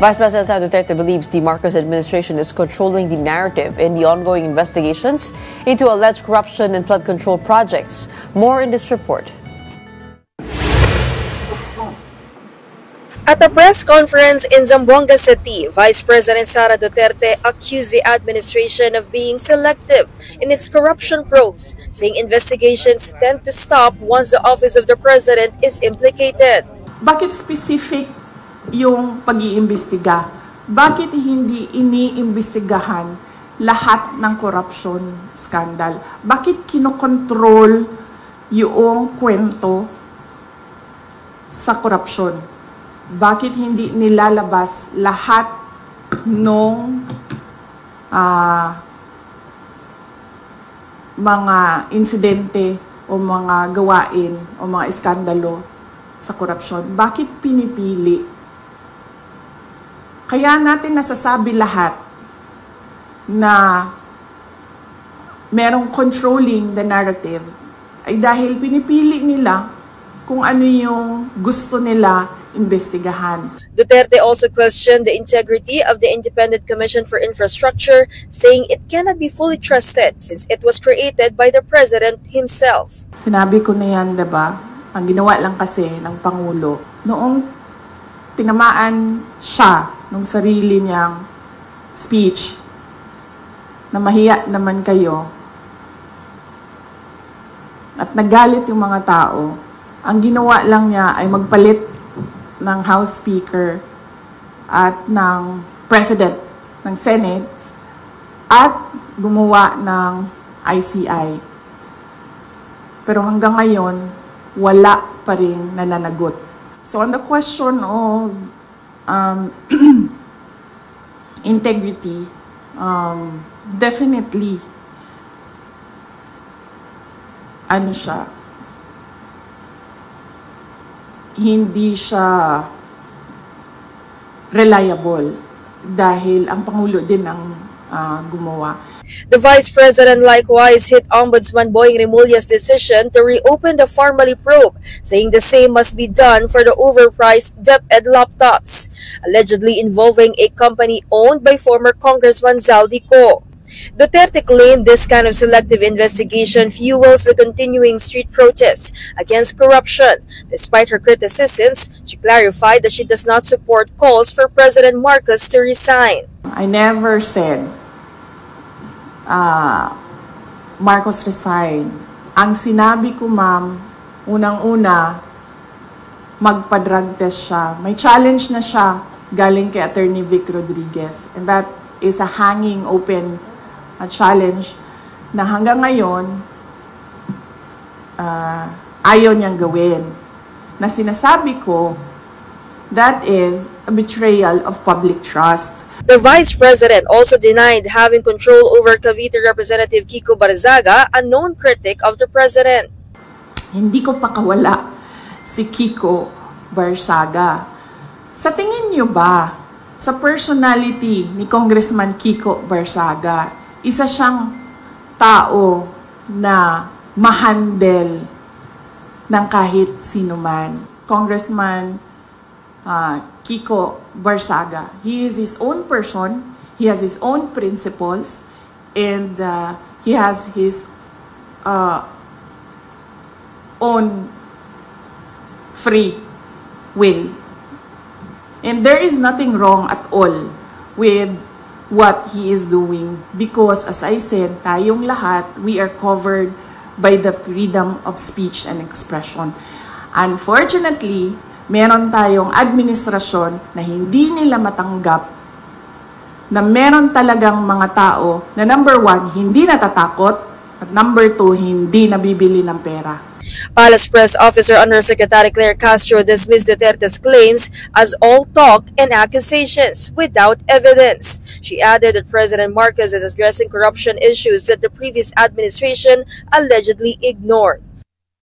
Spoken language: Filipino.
Vice President Sara Duterte believes the Marcos administration is controlling the narrative in the ongoing investigations into alleged corruption and flood control projects. More in this report. At a press conference in Zamboanga City, Vice President Sara Duterte accused the administration of being selective in its corruption probes, saying investigations tend to stop once the office of the president is implicated. Bakit specific yung pag-iimbestiga? Bakit hindi iniimbestigahan lahat ng corruption scandal? Bakit kinokontrol yung kwento sa corruption? Bakit hindi nilalabas lahat ng mga insidente o mga gawain o mga iskandalo sa korupsyon? Bakit pinipili? Kaya natin nasasabi lahat na merong controlling the narrative ay dahil pinipili nila kung ano yung gusto nila investigahan. Duterte also questioned the integrity of the Independent Commission for Infrastructure, saying it cannot be fully trusted since it was created by the President himself. Sinabi ko na yan, diba? Ang ginawa lang kasi ng Pangulo, noong tinamaan siya nung sarili niyang speech, na mahiya naman kayo, at nagalit yung mga tao, ang ginawa lang niya ay magpalit ng House Speaker at ng President ng Senate at gumawa ng ICI. Pero hanggang ngayon, wala pa rin nananagot. So on the question of integrity, definitely, hindi siya reliable dahil ang Pangulo din ang gumawa. The Vice President likewise hit Ombudsman Boying Remulla's decision to reopen the Formally probe, saying the same must be done for the overpriced DepEd laptops, allegedly involving a company owned by former Congressman Zaldico. Duterte claimed this kind of selective investigation fuels the continuing street protests against corruption. Despite her criticisms, she clarified that she does not support calls for President Marcos to resign. I never said Marcos resign. Ang sinabi ko, ma'am, unang-una, magpa-drug test siya. May challenge na siya galing kay Attorney Vic Rodriguez. And that is a hanging open challenge na hanggang ngayon ayaw niyang gawin. Na sinasabi ko, that is a betrayal of public trust. The Vice President also denied having control over Cavite Representative Kiko Barzaga, a known critic of the President. Hindi ko pakawala si Kiko Barzaga. Sa tingin niyo ba, sa personality ni Congressman Kiko Barzaga, isa siyang tao na mahandle ng kahit sino man? Congressman Kiko Barzaga, he is his own person, he has his own principles, and he has his own free will. And there is nothing wrong at all with what he is doing because, as I said, tayong lahat, we are covered by the freedom of speech and expression. Unfortunately, meron tayong administrasyon na hindi nila matanggap na meron talagang mga tao na number one, hindi natatakot, at number two, hindi nabibili ng pera. Palace Press Officer Undersecretary Claire Castro dismissed Duterte's claims as all talk and accusations without evidence. She added that President Marcos is addressing corruption issues that the previous administration allegedly ignored.